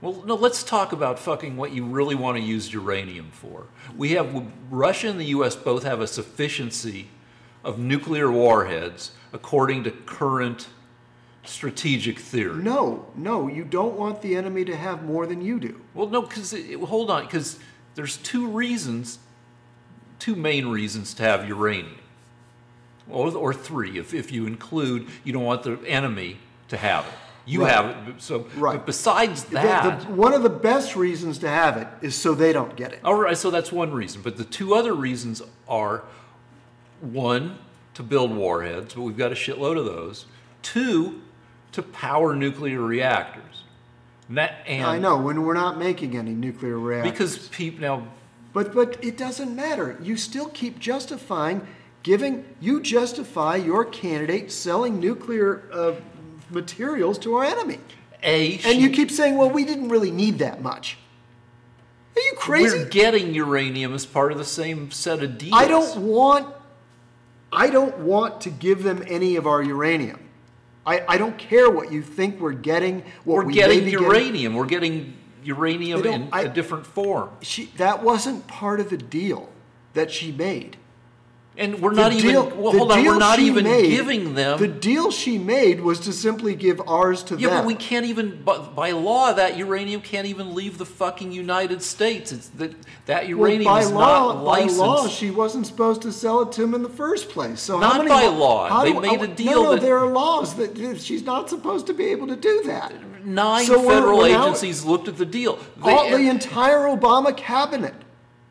Well, no, let's talk about fucking what you really want to use uranium for. We have, Russia and the U.S. both have a sufficiency of nuclear warheads according to current strategic theory. No, you don't want the enemy to have more than you do. Well, no, because, hold on, because there's two main reasons to have uranium. Or three, if you include, you don't want the enemy to have it. You Right. have it, so, Right. but besides that... One of the best reasons to have it is so they don't get it. All right, so that's one reason. But the two other reasons are, one, to build warheads, but we've got a shitload of those. Two, to power nuclear reactors. I know, when we're not making any nuclear reactors. Because people now... But it doesn't matter. You still keep justifying you justify your candidate selling nuclear materials to our enemy. And you keep saying, well, we didn't really need that much. Are you crazy? We're getting uranium as part of the same set of deals. I don't want to give them any of our uranium. I don't care what you think we're getting. We're getting uranium. We're getting uranium in a different form. That wasn't part of the deal that she made. And we're not even, well, hold on, we're not even giving them. The deal she made was to simply give ours to them. Yeah, but we can't even, by law, that uranium can't even leave the fucking United States. It's that uranium is not licensed. By law, she wasn't supposed to sell it to him in the first place. So not by law. They made a deal. No, there are laws that she's not supposed to be able to do that. 9 federal agencies looked at the deal. The entire Obama cabinet.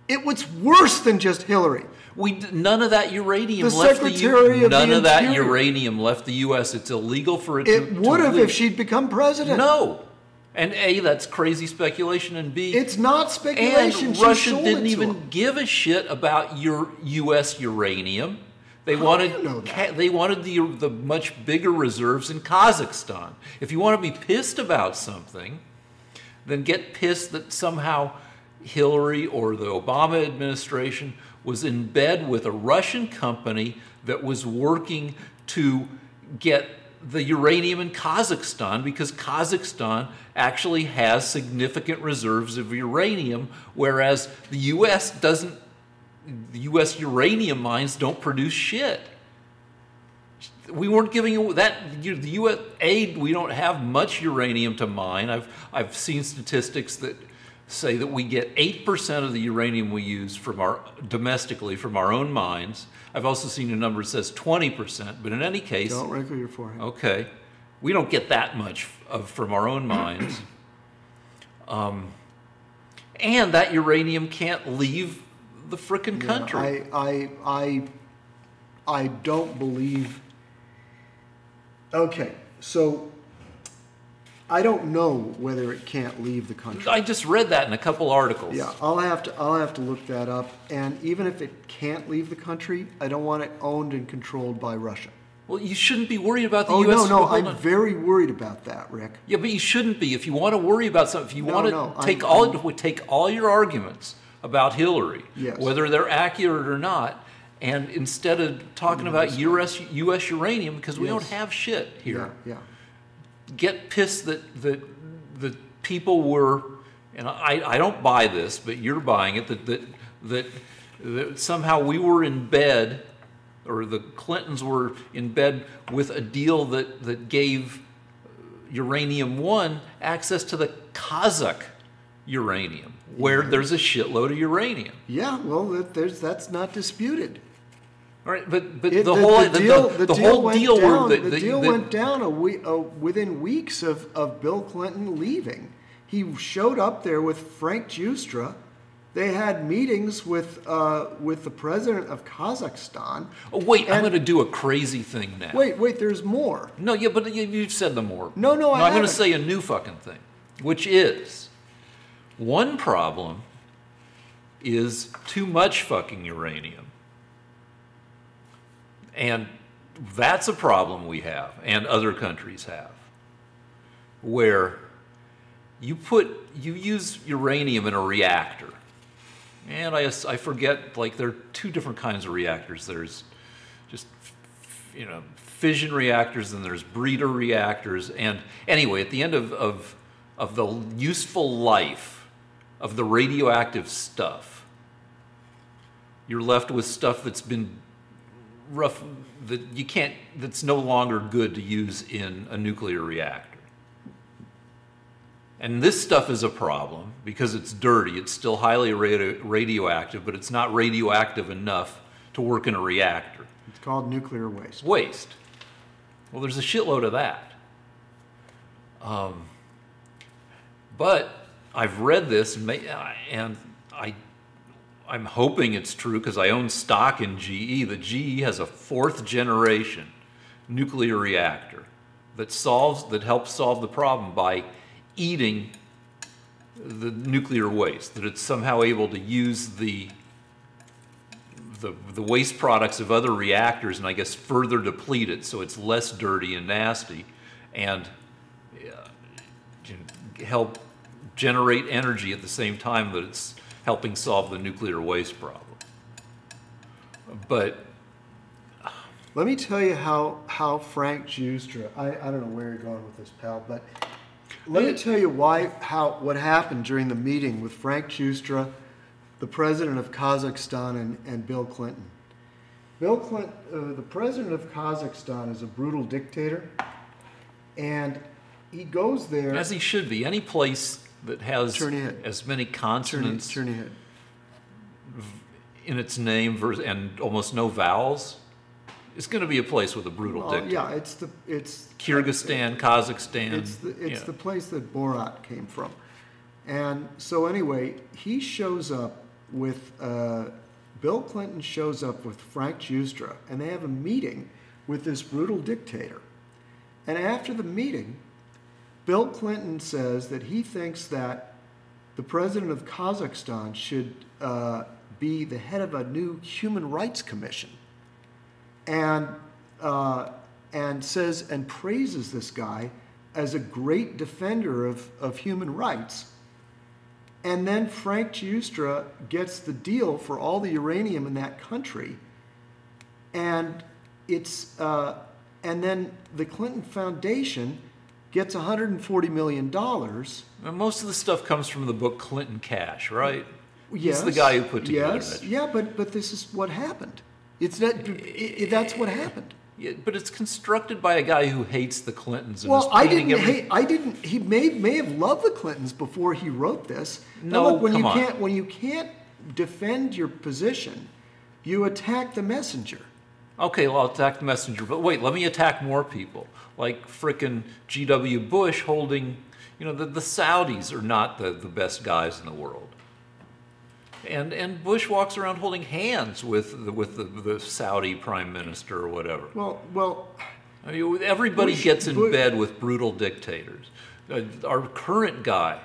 It was worse than just Hillary. None of that uranium left the U.S. None of that uranium left the U.S. It's illegal for it to leave. It would have if she'd become president. No. And A, that's crazy speculation, and B... It's not speculation. And Russia didn't even give a shit about your U.S. uranium. They wanted the much bigger reserves in Kazakhstan. If you want to be pissed about something, then get pissed that somehow Hillary or the Obama administration was in bed with a Russian company that was working to get the uranium in Kazakhstan, because Kazakhstan actually has significant reserves of uranium, whereas the U.S. doesn't. The U.S. uranium mines don't produce shit. We weren't giving that. The U.S. aid. We don't have much uranium to mine. I've seen statistics that say that we get 8% of the uranium we use domestically from our own mines. I've also seen a number that says 20%, but in any case... Don't wrinkle your forehead. Okay. We don't get that much from our own mines. And that uranium can't leave the frickin' country. I don't believe... Okay, so... I don't know whether it can't leave the country. I just read that in a couple articles. Yeah, I'll have to look that up. And even if it can't leave the country, I don't want it owned and controlled by Russia. Well, you shouldn't be worried about the U.S. No, I'm very worried about that, Rick. Yeah, but you shouldn't be. If you want to worry about something, if you want to take all your arguments about Hillary, yes, whether they're accurate or not, and instead of talking about U.S. uranium, because we don't have shit here. Yeah. Get pissed that the people were, and I don't buy this, but you're buying it, that somehow we were in bed, or the Clintons were in bed with a deal that gave Uranium One access to the Kazakh uranium, where there's a shitload of uranium. Yeah, well, that's not disputed. All right, but the whole deal went down within weeks of Bill Clinton leaving. He showed up there with Frank Justra. They had meetings with the president of Kazakhstan. Oh, wait, I'm going to do a crazy thing now. Wait, there's more. No, yeah, but you've said the more. No, I'm going to say a new fucking thing, which is one problem is too much fucking uranium. And that's a problem we have, and other countries have, where you use uranium in a reactor. And I forget, like, there are 2 different kinds of reactors. There's just, fission reactors, and there's breeder reactors. And anyway, at the end of of the useful life of the radioactive stuff, you're left with stuff that's been rough, that you can't, that's no longer good to use in a nuclear reactor. And this stuff is a problem because it's dirty. It's still highly radioactive, but it's not radioactive enough to work in a reactor. It's called nuclear waste. Waste. Well, there's a shitload of that. But I've read this, and I'm hoping it's true because I own stock in GE, that GE has a 4th generation nuclear reactor that helps solve the problem by eating the nuclear waste, that it's somehow able to use the waste products of other reactors and I guess further deplete it so it's less dirty and nasty and help generate energy at the same time that it's helping solve the nuclear waste problem. But let me tell you how Frank Giustra, I don't know where you're going with this, pal, but let me tell you what happened during the meeting with Frank Giustra, the president of Kazakhstan, and Bill Clinton. Bill Clinton, the president of Kazakhstan, is a brutal dictator, and he goes there... As he should be. Any place that has as many consonants in its name and almost no vowels, it's going to be a place with a brutal dictator. Yeah, it's Kyrgyzstan, Kazakhstan. It's the place that Borat came from. And so anyway, he shows up with Bill Clinton shows up with Frank Giustra, and they have a meeting with this brutal dictator. And after the meeting, Bill Clinton says that he thinks that the president of Kazakhstan should be the head of a new human rights commission, and says and praises this guy as a great defender of human rights. And then Frank Giustra gets the deal for all the uranium in that country, and and then the Clinton Foundation gets $140 million. Now, most of the stuff comes from the book Clinton Cash, right? Yes. He's the guy who put together Yes, yeah, but this is what happened. That's what happened. Yeah, but it's constructed by a guy who hates the Clintons. And Well, I didn't. He may have loved the Clintons before he wrote this. No, now, look, when you can't defend your position, you attack the messenger. Okay, well, I'll attack the messenger, but wait, let me attack more people. Like frickin' G.W. Bush holding, the Saudis are not the best guys in the world. And Bush walks around holding hands with the Saudi prime minister or whatever. Well, I mean, everybody gets in bed with brutal dictators. Our current guy,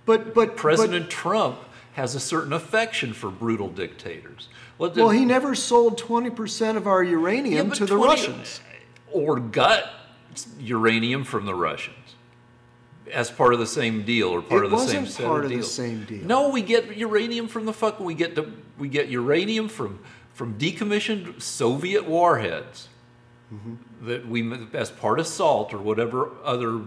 President Trump, has a certain affection for brutal dictators. Well, he never sold 20% of our uranium to the Russians. Or got uranium from the Russians as part of the same deal or part of the same set of deals. It wasn't part of the same deal. No, we get uranium from we get uranium from decommissioned Soviet warheads that we, as part of SALT or whatever other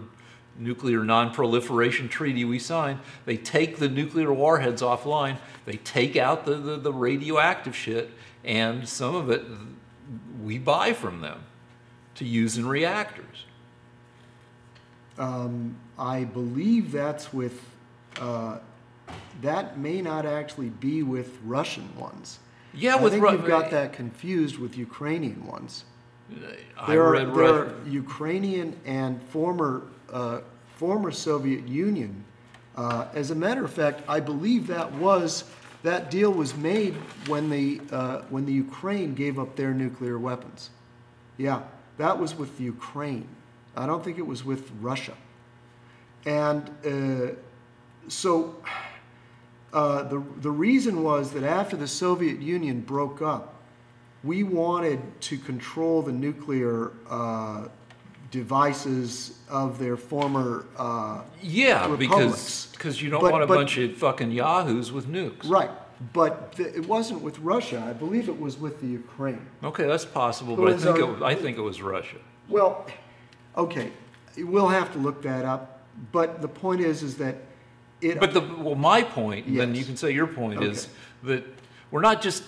nuclear non-proliferation treaty we signed, they take the nuclear warheads offline, they take out the radioactive shit, and some of it we buy from them to use in reactors. I believe that's with, that may not actually be with Russian ones. Yeah, I think you've got that confused with Ukrainian ones. There are Ukrainian and former Soviet Union. As a matter of fact, I believe that deal was made when the Ukraine gave up their nuclear weapons. Yeah, that was with the Ukraine. I don't think it was with Russia. And so the reason was that after the Soviet Union broke up, we wanted to control the nuclear devices of their former republics. because you don't want a bunch of fucking yahoos with nukes. Right. But it wasn't with Russia. I believe it was with the Ukraine. Okay, that's possible, but I think it was Russia. Well, okay, we'll have to look that up. But the point is that it... But my point, yes. Then you can say your point, is that we're not just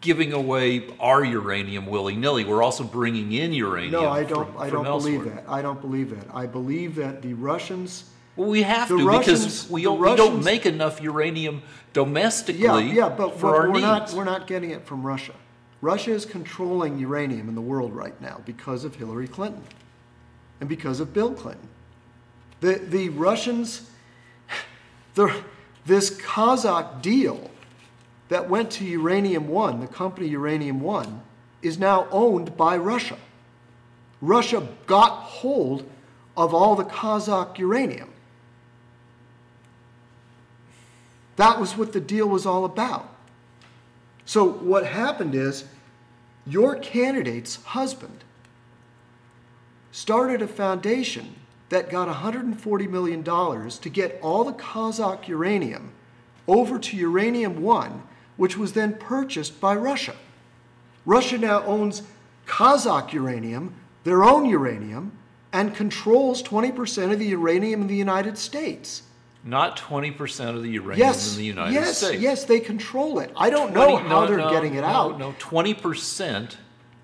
giving away our uranium willy-nilly. We're also bringing in uranium. No, I don't believe that. I don't believe that. I believe that the Russians... Well, we have to because we don't make enough uranium domestically but for our needs. We're not getting it from Russia. Russia is controlling uranium in the world right now because of Hillary Clinton and because of Bill Clinton. The Russians, this Kazakh deal that went to Uranium One, the company Uranium One, is now owned by Russia. Russia got hold of all the Kazakh uranium. That was what the deal was all about. So what happened is your candidate's husband started a foundation that got $140 million to get all the Kazakh uranium over to Uranium One, which was then purchased by Russia. Russia now owns Kazakh uranium, their own uranium, and controls 20% of the uranium in the United States. Not 20% of the uranium in the United States. Yes, they control it. I don't know how they're getting it out. No, 20%,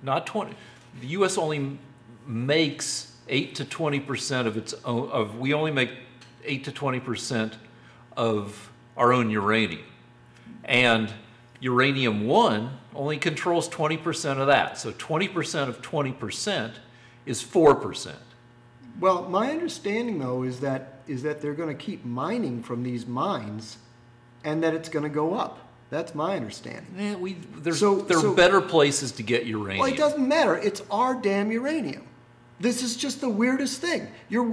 not 20. The U.S. only makes 8 to 20% of its own. We only make 8 to 20% of our own uranium, and Uranium One only controls 20% of that. So 20% of 20% is 4%. Well, my understanding, though, is that they're going to keep mining from these mines, and that it's going to go up. That's my understanding. There are better places to get uranium. Well, it doesn't matter. It's our damn uranium. This is just the weirdest thing. You're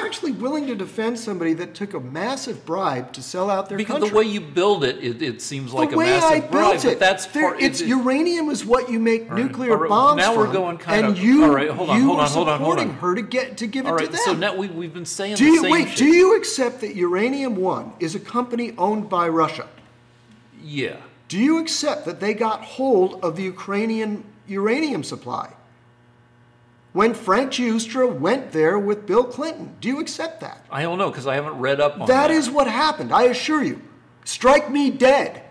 actually willing to defend somebody that took a massive bribe to sell out their country. Because the way you build it, it seems like a massive bribe. But that's uranium is what you make nuclear bombs now from. We're going kind of. You, all right, hold on. supporting her to give it to them. So now we've been saying the same shit. Do you accept that Uranium One is a company owned by Russia? Yeah. Do you accept that they got hold of the Ukrainian uranium supply? When Frank Giustra went there with Bill Clinton. Do you accept that? I don't know, because I haven't read up on that. That is what happened, I assure you. Strike me dead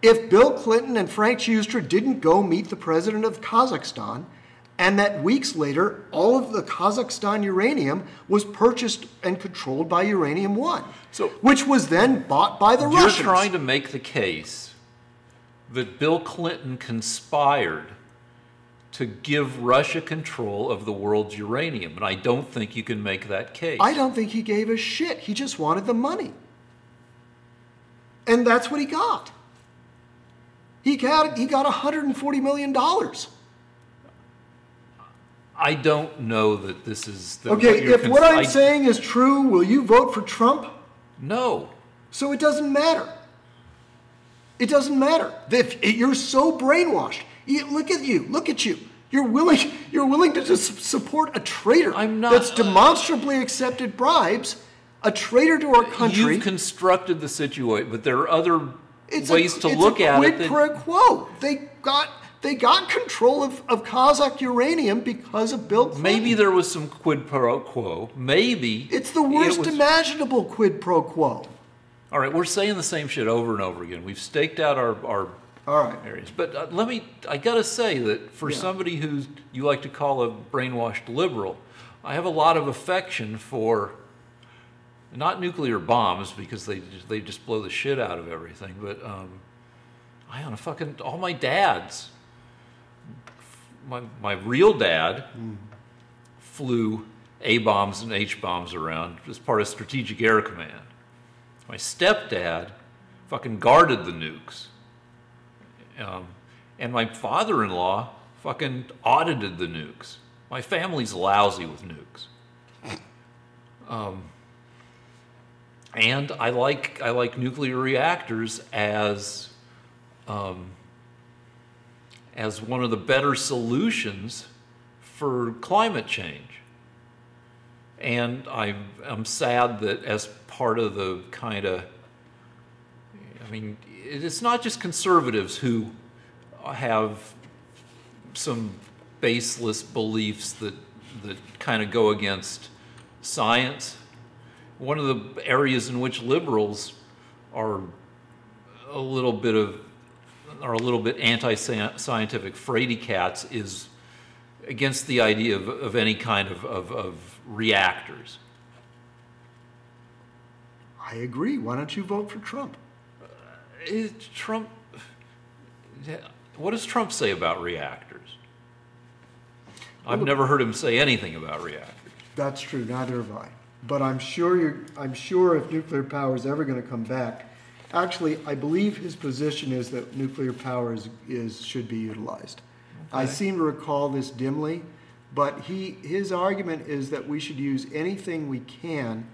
if Bill Clinton and Frank Giustra didn't go meet the president of Kazakhstan, and that weeks later, all of the Kazakhstan uranium was purchased and controlled by Uranium One, which was then bought by the Russians. You're trying to make the case that Bill Clinton conspired to give Russia control of the world's uranium, and I don't think you can make that case. I don't think he gave a shit. He just wanted the money. And that's what he got. He got $140 million. I don't know that this is... if what I'm saying is true, will you vote for Trump? No. So it doesn't matter. It doesn't matter. If you're so brainwashed. Look at you. You're willing to just support a traitor that's demonstrably accepted bribes, a traitor to our country. You've constructed the situation, but there are other ways to look at it. It's a quid pro quo. They got control of Kazakh uranium because of Bill Clinton. Maybe there was some quid pro quo. Maybe. It's the worst imaginable quid pro quo. All right, we're saying the same shit over and over again. We've staked out our areas. But I got to say that for somebody who you like to call a brainwashed liberal, I have a lot of affection for not nuclear bombs because they just blow the shit out of everything, but all my dads. My real dad flew A-bombs and H-bombs around as part of Strategic Air Command. My stepdad fucking guarded the nukes. And my father-in-law fucking audited the nukes. My family's lousy with nukes. And I like nuclear reactors as one of the better solutions for climate change. And I'm sad that as part of the it's not just conservatives who have some baseless beliefs that kind of go against science. one of the areas in which liberals are a little bit anti-scientific fraidy cats is against the idea of any kind of reactors. I agree. Why don't you vote for Trump? Trump. What does Trump say about reactors? I've never heard him say anything about reactors. That's true. Neither have I. But I'm sure if nuclear power is ever going to come back, actually, I believe his position is that nuclear power should be utilized. Okay. I seem to recall this dimly, but his argument is that we should use anything we can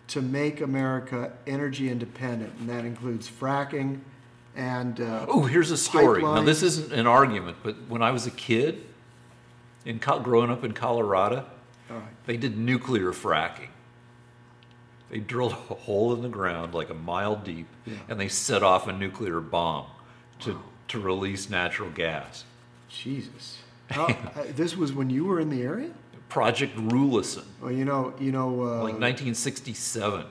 to make America energy independent, and that includes fracking and here's a story. Pipelines. Now, this isn't an argument, but when I was a kid, growing up in Colorado, they did nuclear fracking. They drilled a hole in the ground like a mile deep, and they set off a nuclear bomb to release natural gas. Jesus. This was when you were in the area? Project Rulison. Well, like 1967.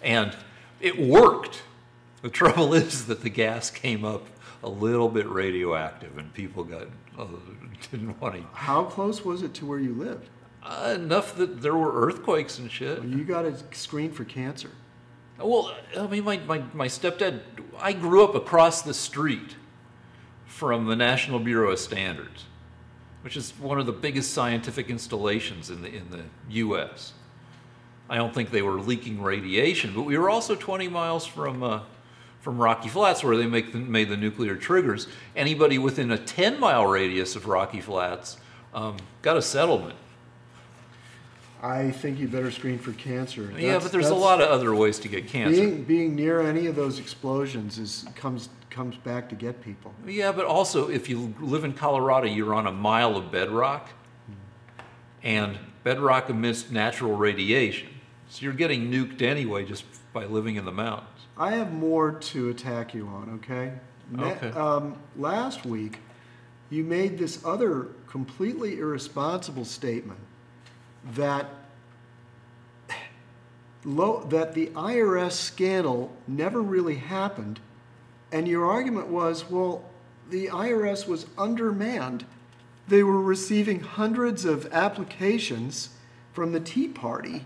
And it worked. The trouble is that the gas came up a little bit radioactive and people didn't want to. How close was it to where you lived? Enough that there were earthquakes and shit. Well, you got to screen for cancer. Well, I mean, my stepdad, I grew up across the street from the National Bureau of Standards, which is one of the biggest scientific installations in the U.S. I don't think they were leaking radiation, but we were also 20 miles from Rocky Flats, where they made the nuclear triggers. Anybody within a 10-mile radius of Rocky Flats got a settlement. I think you better screen for cancer. Yeah, but there's a lot of other ways to get cancer. Being near any of those explosions comes back to get people. Yeah, but also if you live in Colorado, you're on a mile of bedrock, and bedrock emits natural radiation. So you're getting nuked anyway just by living in the mountains. I have more to attack you on, okay? Okay. Last week, you made this other completely irresponsible statement that the IRS scandal never really happened, and your argument was, well, the IRS was undermanned. They were receiving hundreds of applications from the Tea Party,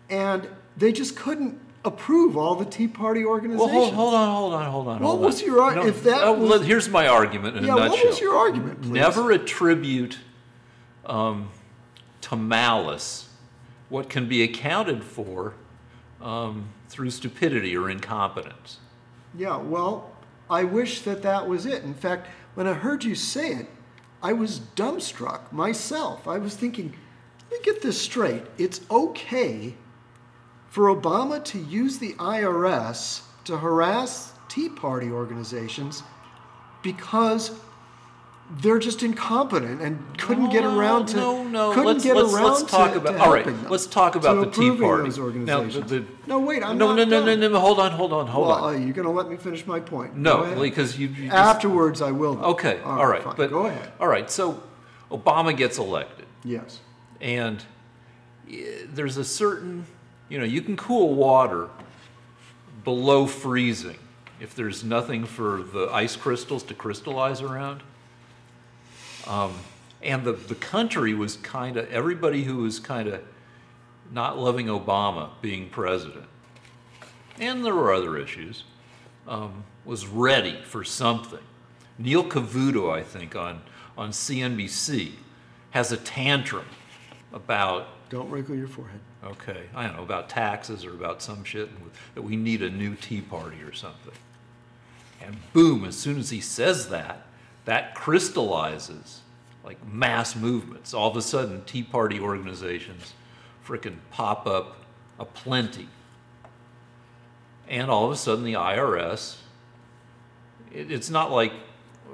and they just couldn't approve all the Tea Party organizations. Well, hold on. What was your argument? Here's my argument in a nutshell. What was your argument, please? Never attribute to malice what can be accounted for through stupidity or incompetence. Yeah, well, I wish that was it. In fact, when I heard you say it, I was dumbstruck myself. I was thinking, let me get this straight. It's okay for Obama to use the IRS to harass Tea Party organizations because they're just incompetent and couldn't get around to Let's talk about the Tea Party. Those organizations. No, wait, I'm not done. No, hold on. Well, you're going to let me finish my point. No, because you just, afterwards I will. Okay, all right. Fine. But go ahead. All right, so Obama gets elected. Yes. And there's a certain, you can cool water below freezing if there's nothing for the ice crystals to crystallize around. And the country was everybody who was kind of not loving Obama being president, and there were other issues, was ready for something. Neil Cavuto, I think, on CNBC, has a tantrum about... Don't wrinkle your forehead. Okay, I don't know, about taxes or about some shit, that we need a new Tea Party or something. And boom, as soon as he says that crystallizes like mass movements. All of a sudden, Tea Party organizations frickin' pop up aplenty. And all of a sudden, the IRS, it's not like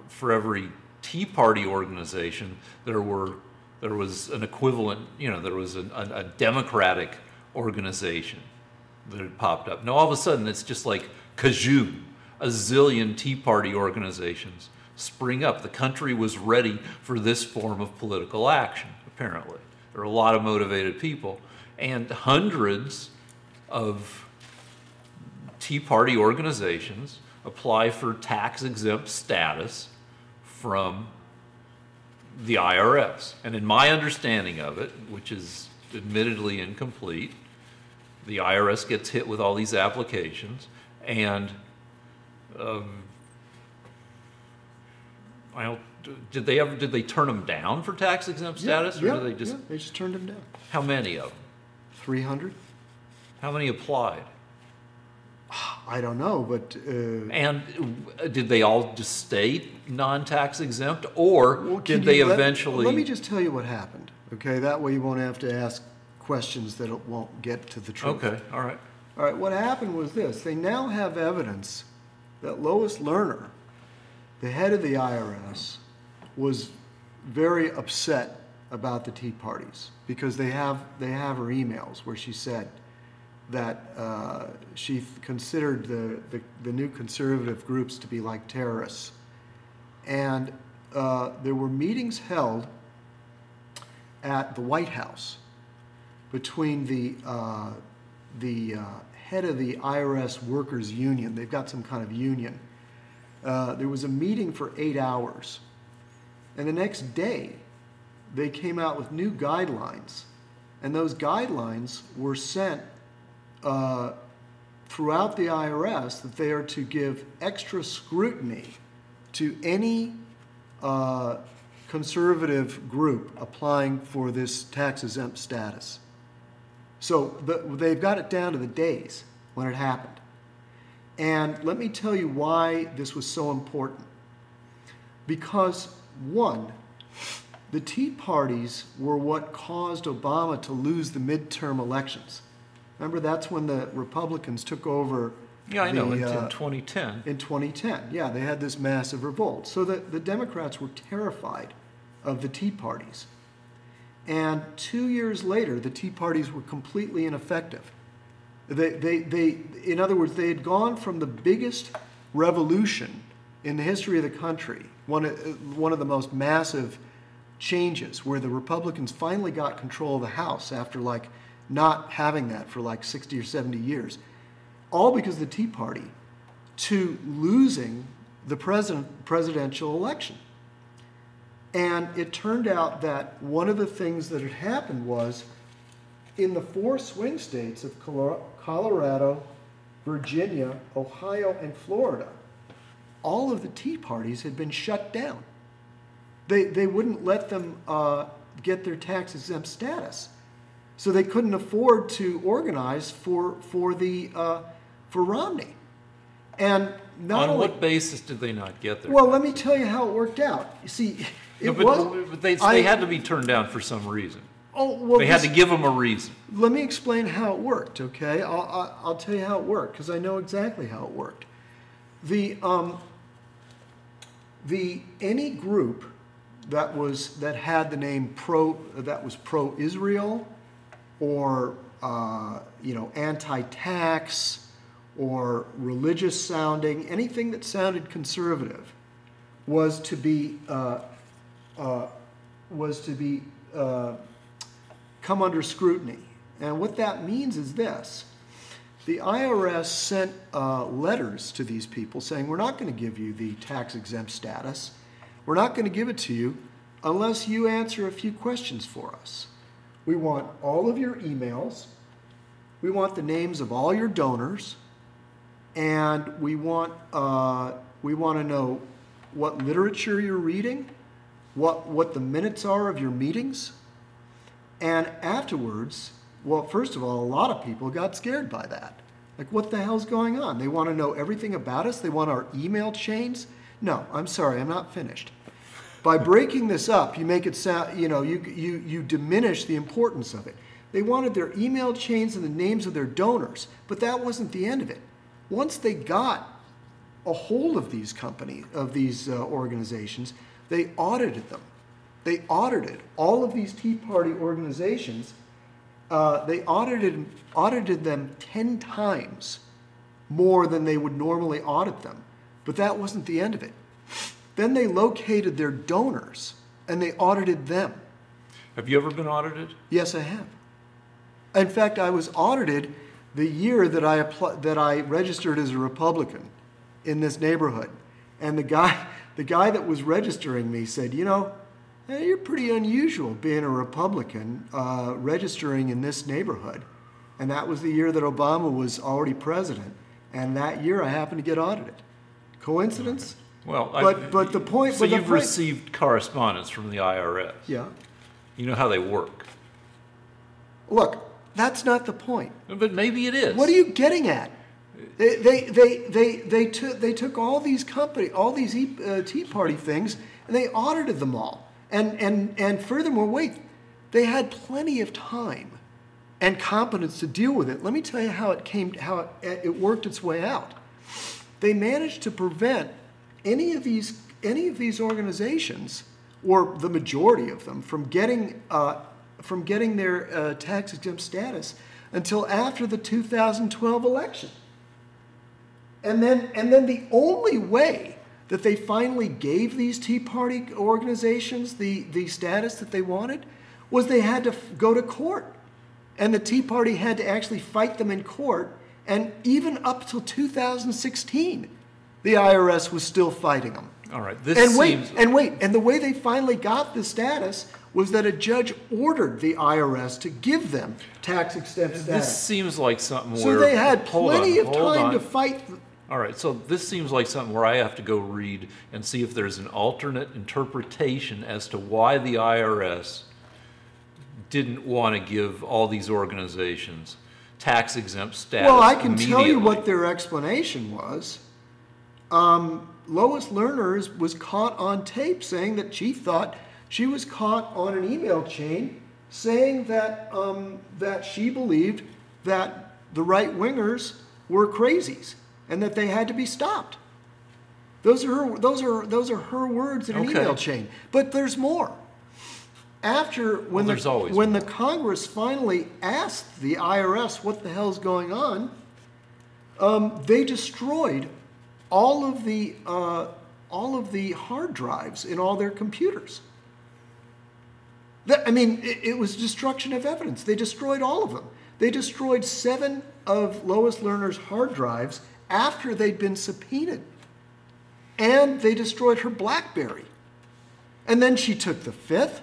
for every Tea Party organization, there was an equivalent, there was a Democratic organization that had popped up. No, all of a sudden, it's just like kazoo, a zillion Tea Party organizations spring up. The country was ready for this form of political action, apparently. There are a lot of motivated people, and hundreds of Tea Party organizations apply for tax-exempt status from the IRS. And in my understanding of it, which is admittedly incomplete, the IRS gets hit with all these applications, and did they turn them down for tax-exempt status, or did they just turned them down. How many of them? 300. How many applied? I don't know, but... and did they all just stay non-tax exempt, or did they eventually... Let me just tell you what happened, okay? That way you won't have to ask questions that won't get to the truth. Okay, all right. All right, what happened was this. They now have evidence that Lois Lerner, the head of the IRS, was very upset about the Tea Parties because they have her emails where she said that she considered the new conservative groups to be like terrorists. And there were meetings held at the White House between the head of the IRS Workers Union. They've got some kind of union. There was a meeting for 8 hours. And the next day, they came out with new guidelines. And those guidelines were sent throughout the IRS that they are to give extra scrutiny to any conservative group applying for this tax-exempt status. So they've got it down to the days when it happened. And let me tell you why this was so important. Because, one, the Tea Parties were what caused Obama to lose the midterm elections. Remember, that's when the Republicans took over. Yeah, I know, in 2010. In 2010, yeah, they had this massive revolt. So the Democrats were terrified of the Tea Parties. And 2 years later, the Tea Parties were completely ineffective. In other words, they had gone from the biggest revolution in the history of the country, one of the most massive changes, where the Republicans finally got control of the House after not having that for 60 or 70 years, all because of the Tea Party, to losing the presidential election. And it turned out that one of the things that had happened was, in the 4 swing states of Colorado, Virginia, Ohio, and Florida, all of the Tea Parties had been shut down. They wouldn't let them get their tax-exempt status. So they couldn't afford to organize for Romney. And not on what basis did they not get there? Well, let me tell you how it worked out. You see, but they had to be turned down for some reason. Oh, well, they had to give them a reason. Let me explain how it worked, okay? I'll tell you how it worked, because I know exactly how it worked. Any group that had the name pro-Israel, or anti-tax, or religious sounding, anything that sounded conservative, was to be come under scrutiny. And what that means is this. The IRS sent letters to these people saying, we're not going to give you the tax-exempt status. We're not going to give it to you unless you answer a few questions for us. We want all of your emails. We want the names of all your donors. And we want to know what literature you're reading, what the minutes are of your meetings. And afterwards, well, first of all, a lot of people got scared by that. Like, what the hell's going on? They want to know everything about us? They want our email chains? No, I'm sorry, I'm not finished. By breaking this up, you make it sound, you diminish the importance of it. They wanted their email chains and the names of their donors, but that wasn't the end of it. Once they got a hold of these organizations, they audited them. They audited all of these Tea Party organizations. They audited them 10 times more than they would normally audit them. But that wasn't the end of it. Then they located their donors, and they audited them. Have you ever been audited? Yes, I have. In fact, I was audited the year that I registered as a Republican in this neighborhood, and the guy that was registering me said, you know, hey, you're pretty unusual being a Republican registering in this neighborhood. And that was the year that Obama was already president. And that year I happened to get audited. Coincidence? Well, but the point. So you've received correspondence from the IRS. Yeah. You know how they work. Look, that's not the point. But maybe it is. What are you getting at? They took all these Tea Party things and they audited them all. And furthermore, wait, they had plenty of time and competence to deal with it. Let me tell you how it worked its way out. They managed to prevent any of these organizations, or the majority of them, from getting their tax exempt status until after the 2012 election. And then the only way that they finally gave these Tea Party organizations the status that they wanted was they had to go to court. And the Tea Party had to actually fight them in court. And even up till 2016, the IRS was still fighting them. All right. And the way they finally got the status was that a judge ordered the IRS to give them tax exempt status. This seems like something so they had plenty of time to fight. All right, so this seems like something where I have to go read and see if there's an alternate interpretation as to why the IRS didn't want to give all these organizations tax-exempt status. Well, I can tell you what their explanation was. Lois Lerner was caught on tape saying that she thought she was caught on an email chain saying that that she believed that the right-wingers were crazies and that they had to be stopped. Those are her words in an email chain. But there's more. When the Congress finally asked the IRS what the hell's going on, they destroyed all of the hard drives in all their computers. It was destruction of evidence. They destroyed all of them. They destroyed 7 of Lois Lerner's hard drives after they'd been subpoenaed. And they destroyed her BlackBerry. And then she took the 5th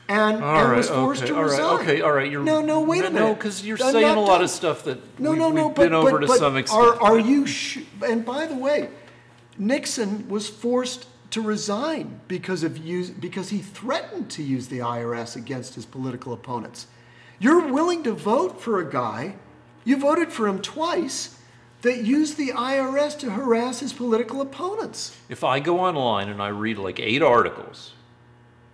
and was forced to resign. All right. No, wait a minute. No, because you're saying a lot of stuff that we've been over to some extent. Are you and by the way, Nixon was forced to resign because he threatened to use the IRS against his political opponents. You're willing to vote for a guy, you voted for him twice, that used the IRS to harass his political opponents. If I go online and I read like 8 articles,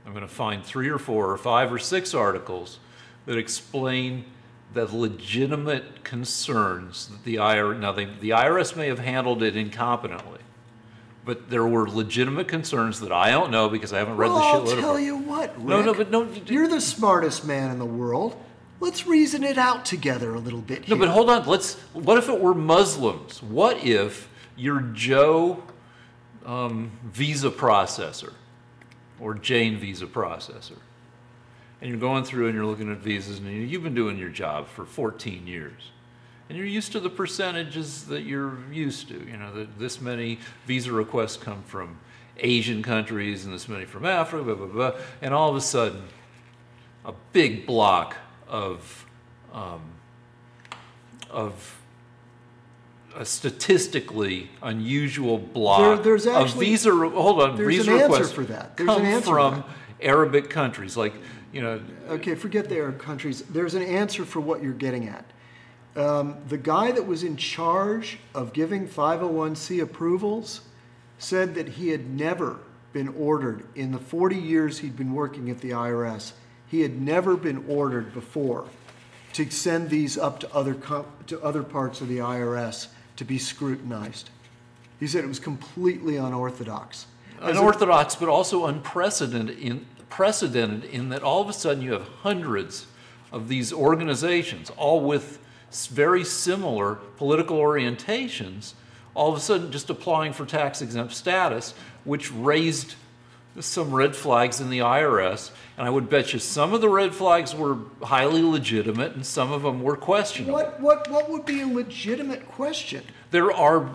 I'm going to find 3 or 4 or 5 or 6 articles that explain the legitimate concerns that the IRS... Now, the IRS may have handled it incompetently, but there were legitimate concerns that I don't know because I haven't read the shitload of them. I'll tell you what, Rick. You're the smartest man in the world. Let's reason it out together a little bit here. No, but hold on. What if it were Muslims? What if you're Joe visa processor or Jane visa processor, and you're going through and you're looking at visas, and you've been doing your job for 14 years, and you're used to the percentages that you're used to. You know, that this many visa requests come from Asian countries and this many from Africa, blah, blah, blah, and all of a sudden, a big block of a statistically unusual block of visa requests come from Arabic countries, like, you know. Okay, forget the Arab countries. There's an answer for what you're getting at. The guy that was in charge of giving 501c approvals said that he had never been ordered in the 40 years he'd been working at the IRS. He had never been ordered before to send these up to other parts of the IRS to be scrutinized. He said it was completely unorthodox. Unorthodox, but also unprecedented in that all of a sudden you have hundreds of these organizations, all with very similar political orientations, all of a sudden just applying for tax-exempt status, which raised some red flags in the IRS, and I would bet you some of the red flags were highly legitimate and some of them were questionable. What would be a legitimate question? There are,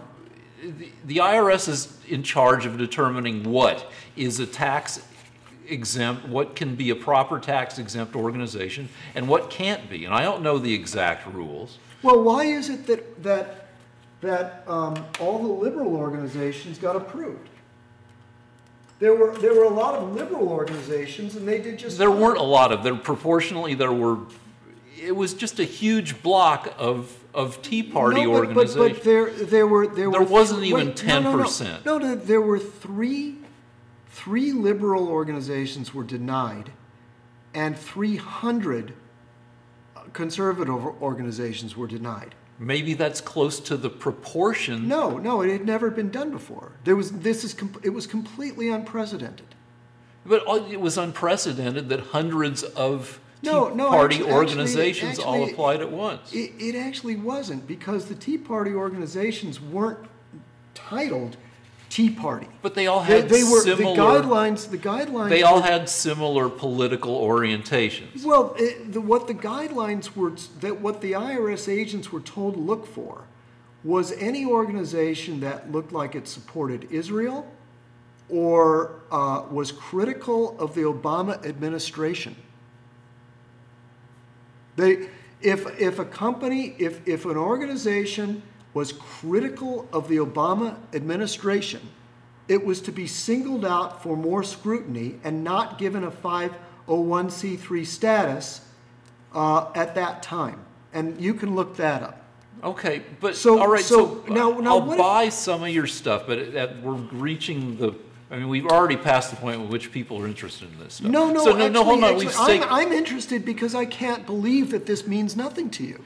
the IRS is in charge of determining what is a tax exempt, what can be a proper tax exempt organization, and what can't be. And I don't know the exact rules. Well, why is it that all the liberal organizations got approved? There were a lot of liberal organizations, and they did just. There weren't a lot of. Proportionally, there were. It was just a huge block of Tea Party organizations. But there wasn't even 10%. No, there were three liberal organizations were denied, and 300 conservative organizations were denied. Maybe that's close to the proportion. No, it had never been done before. It was completely unprecedented. But it was unprecedented that hundreds of Tea Party organizations all applied at once. It actually wasn't, because the Tea Party organizations weren't titled Tea Party. But they all had similar. The guidelines. They all had similar political orientations. Well, what the guidelines were, what the IRS agents were told to look for, was any organization that looked like it supported Israel, or was critical of the Obama administration. If an organization was critical of the Obama administration, it was to be singled out for more scrutiny and not given a 501c3 status at that time. And you can look that up. Okay, but all right. Now I'll buy some of your stuff, but we're reaching the. I mean, we've already passed the point at which people are interested in this stuff. No, hold on. I'm interested because I can't believe that this means nothing to you.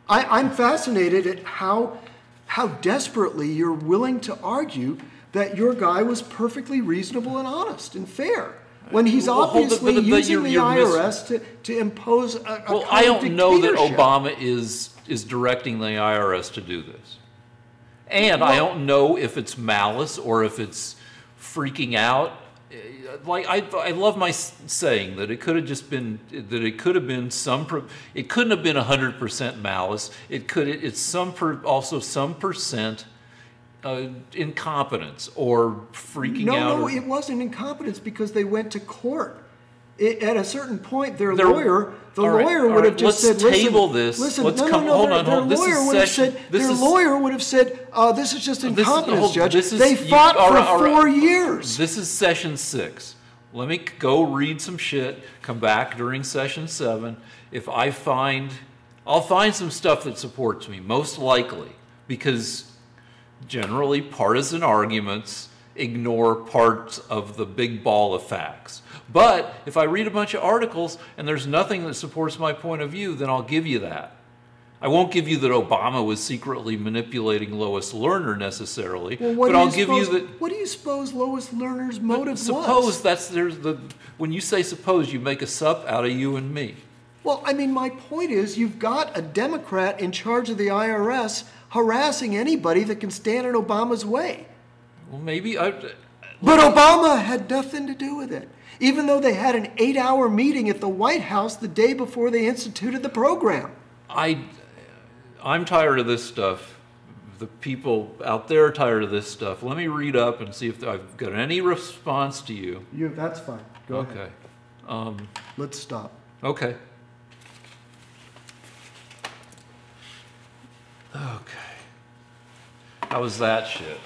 I'm fascinated at how desperately you're willing to argue that your guy was perfectly reasonable and honest and fair, when he's obviously using the IRS to impose a kind of I don't know that dictatorship. Obama is directing the IRS to do this. And I don't know if it's malice or if it's freaking out. Like I love my saying that it could have just been it couldn't have been 100% malice. It's also some percent incompetence or freaking out. No, it wasn't incompetence, because they went to court. At a certain point, the lawyer would have just said, table this. Listen, Let's hold on. Their lawyer would have said, this is just incompetence, Judge. They fought for 4 years. This is session 6. Let me go read some shit, come back during session 7. If I'll find some stuff that supports me, most likely, because generally partisan arguments ignore parts of the big ball of facts. But if I read a bunch of articles and there's nothing that supports my point of view, then I'll give you that. I won't give you that Obama was secretly manipulating Lois Lerner necessarily, but I'll give you that. What do you suppose Lois Lerner's motive was? When you say suppose, you make a sup out of you and me. Well, I mean, my point is, you've got a Democrat in charge of the IRS harassing anybody that can stand in Obama's way. Well, maybe But Obama had nothing to do with it, even though they had an 8-hour meeting at the White House the day before they instituted the program. I'm tired of this stuff. The people out there are tired of this stuff. Let me read up and see if I've got any response to you. That's fine. Go ahead. Okay. Let's stop. Okay. Okay. How was that shit?